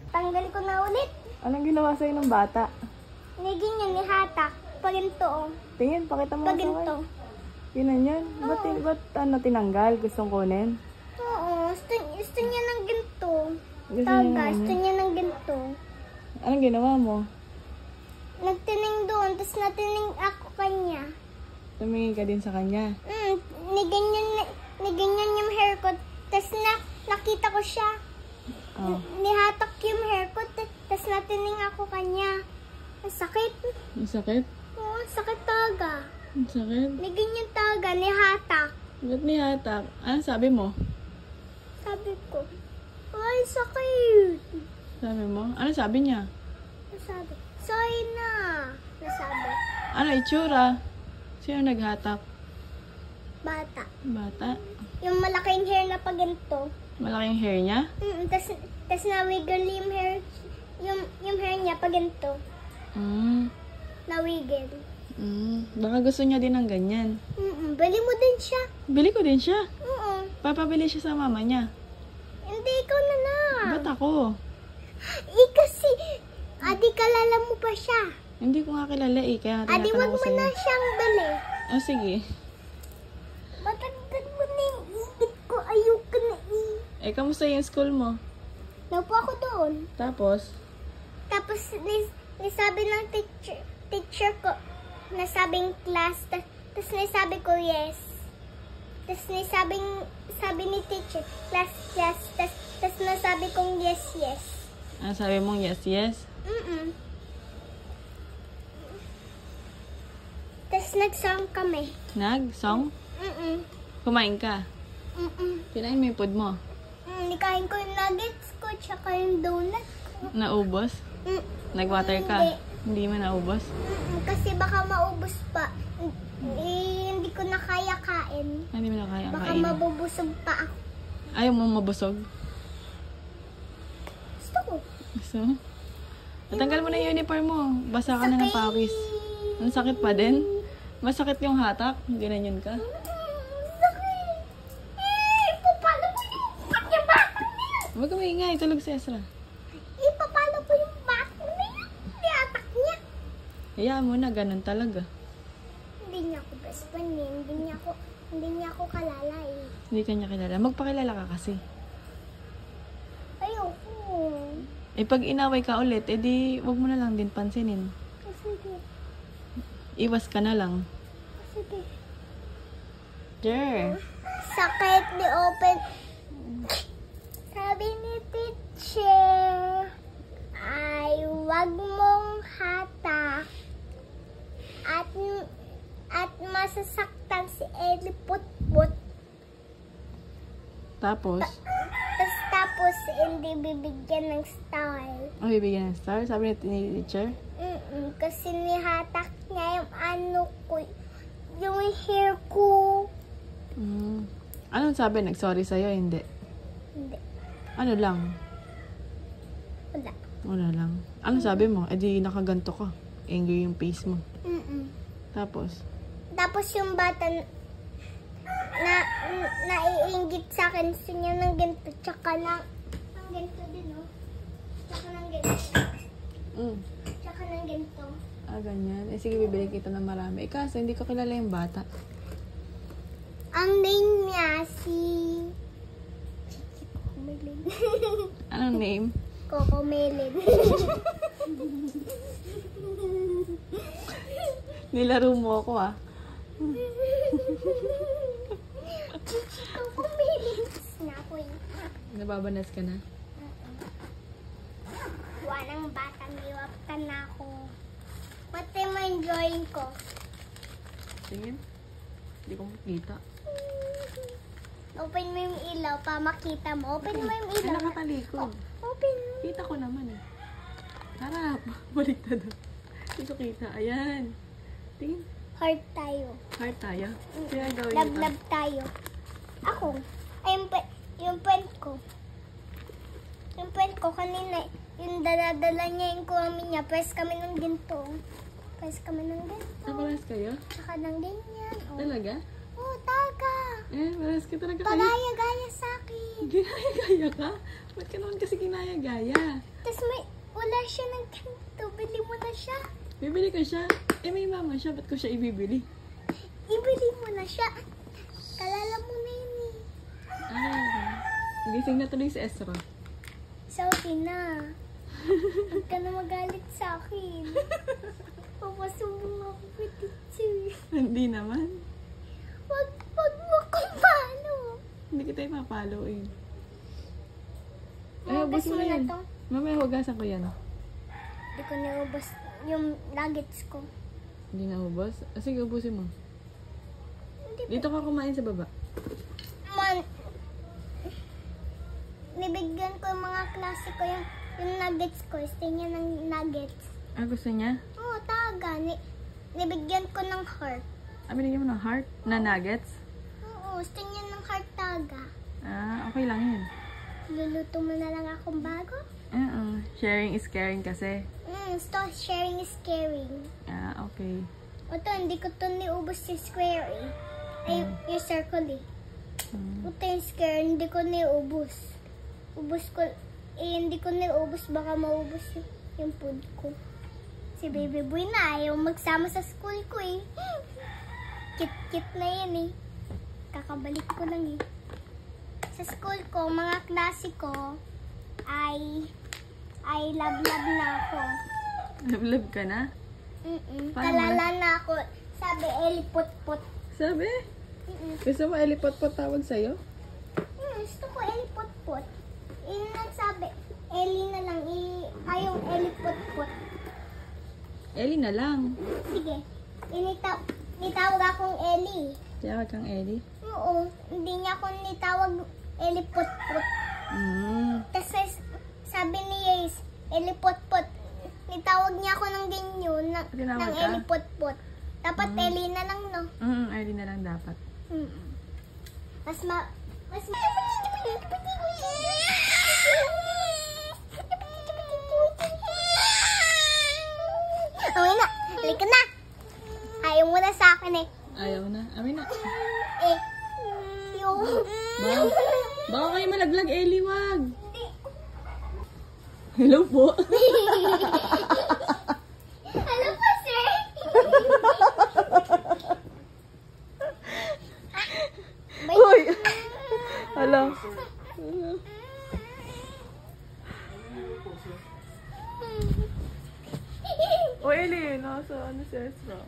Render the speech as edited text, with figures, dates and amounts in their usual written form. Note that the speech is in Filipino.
Tanggal ko na ulit. Anong ginawa sa'yo ng bata? Ganyan, nihatak. Paginto. Tingin, pakita mo sa Paginto. akin. Yan. Ba't tinanggal? Gustong kunin? Oo, gusto niya ng ginto. Gusto Taga, niya gusto niya ng ginto. Anong ginawa mo? Nagtining doon, tapos natining ako kanya. Tumingin ka din sa kanya. Niganyan yung hair ko, tapos nakita ko siya. Oh. Nihatak yung hair ko, tapos natining ako kanya. Ang sakit. Ang sakit? Oo, sakit taga. Ang sakit? Niganyan taga, nihatak. Ba't nihatak? Ano sabi mo? Sabi ko, ay sakit. Sabi mo? Ano sabi niya? Nasabi, sorry na. Nasabi, Ano itsura? Sino naghatak? bata. Bata? Yung malaking hair na paganto. Malaking hair niya? Tas nawiggle yung hair, yung hair niya paganto. Nawiggle. Baka gusto niya din ng ganyan. Bili mo din siya. Bili ko din siya. Oo. Papabili siya sa mama niya. Hindi, ikaw na na. Ba't ako? Kasi, adi kalala mo pa siya. Hindi ko nga kilala eh. Kaya Adi, wag tinatanong ko mo sa'yo. na siyang bili. Oh, sige. Matagdag mo na yung ipit ko. Ayoko na Eh, kamusta yung school mo? Naupo ako doon. Tapos? Tapos, nisabi ng teacher ko, nasabing class, tapos nisabi ko yes. Tapos sabi ni teacher, class, tapos nasabi kong yes. Ano sabi mong yes? Tapos nag-song kami. Nag-song? Kumain ka? Kinain mo yung food mo? Nikain ko yung nuggets ko, tsaka yung donut ko. Naubos? Nag-water ka? Hindi mo naubos? Kasi baka maubos pa. Hindi ko na kaya kain. Hindi mo na kaya Baka kain. mabubusog pa ako. Ayaw mo mabusog? Gusto ko. Gusto? Natanggal mo na yung uniform mo. Basa ka na ng pawis. Ang sakit pa din? Masakit yung hatak? Ganyan ka? Sakit! Papalo ko yung bata na yan! Huwag ka maingay. Tulog si Ezra. Papalo ko yung bata na yan! Niatak niya! Hayaan mo na. Ganun talaga. Hindi niya ako best friend eh. Hindi niya ako kalala eh. Hindi ka niya kilala. Magpakilala ka kasi. Ayoko. Eh, pag inaway ka ulit, edi wag mo na lang din pansinin. Sige. Iwas ka na lang. Sige. Jer. Sakit ni open. Sabi ni teacher, ay wag mong hatak at masasaktan si Eli Putput. Tapos, Tapos hindi bibigyan ng star. ang bibigyan ng star? Sabi ni teacher? Kasi nihatak niya yung ano ko, yung hair ko. Anong sabi? Nag-sorry sa'yo? Hindi. Hindi. Ano lang? Wala. Wala lang. Ano sabi mo? Eh di nakaganto ka. Angry yung face mo. Tapos? Tapos yung bata naiinggit sa akin, gusto niya ng ganito, tsaka ng ganito din, oh. Tsaka ng ganito. Tsaka ng ganito. Ah, ganyan. Eh sige, bibili kita ng marami. Eh kaso, hindi ko kilala yung bata. Ang name niya si Melin. Anong name? Coco Melin. Nilaro mo ako ah. Coco Melin. Na ako yun. Nababanas ka na? Walang batang iwaptan na ako. Pati mo enjoying ko. Tingin? Hindi ko makita. Open mo yung ilaw para makita mo. Open mo yung ilaw. Ay, nakatalikod. Open. Kita ko naman eh. Harap. Balik na doon. Hindi ko kita. Ayan. Tingin. Heart tayo. Heart tayo. Kaya gawin Love tayo. Ako. Ay, yung pen ko. Yung pen ko kanina, yung dala-dala niya yung kuwami niya. Press kami ng ginto. Press kami ng ginto. Nabalas kayo? Tsaka ng ganyan. Oh. Talaga? Oh, taga. Malas ka talaga kayo. Pagaya-gaya sa akin. Ginaya-gaya ka? Ba't ka naman kasi ginaya-gaya? Tapos wala siya ng ganito. Bili mo na siya. Bibili ko siya. May mama siya. Ba't ko siya ibibili? Ibili mo na siya. Kalala mo na yun eh. Nagising na tuloy si Ezra. Sauti na. Huwag ka na magalit sa akin. Papasumbong ako kay teacher. Hindi naman. Wag mo kung paano. Hindi kita ipapalo eh. Hugas ubos mo mo na na yan. to. Mamaya hugasan ko yan. Hindi ko naubos yung nuggets ko. Hindi na ubos? Sige, ubusin mo. Dito ka kumain sa baba. Nibigyan ko yung mga klase ko yung nuggets ko. Gusto niya ng nuggets. Gusto niya? Oo, taga. Nibigyan ko ng heart. Binigyan mo ng heart? Na nuggets? Oo, gusto niya ng heart taga. Okay lang yun. Luluto mo na lang akong bago? Sharing is caring kasi. Sharing is caring. Okay. Ito, hindi ko ito niubos yung square eh. Ay, yung circle eh. Ito yung square, hindi ko niubos. Hindi ko niubos, baka maubos yung food ko. Si Baby Boy na, ayaw magsama sa school ko eh. Kit-kit na yan eh. Kakabalik ko lang eh. Sa school ko, mga klase ko, ay love-love na ako. Love-love ka na? Kalala na ako. Sabi, elipot-pot. Sabi? Gusto mo elipot-pot tawag sa'yo? Gusto ko elipot-pot. Yun lang sabi. Eli na lang. Ayaw elipot-pot. Eli na lang. Sige. Nitawag akong Eli. Tiyawag kang Eli? Oo. Hindi niya ako nitawag elipot-pot. Tapos sabi ni Yace, elipot-pot. Nitawag niya ako ng ganyan, ng elipot-pot. Dapat Eli na lang, no? Eli na lang dapat. Mas Amin na. Halika na. Ayaw mo na sa akin eh. Ayaw na. Amin na. Baka kayo malaglag, Eli, wag. Hello po. Hello po, sir. Uy! Hello. O, Eli, nasa ano si Ezra?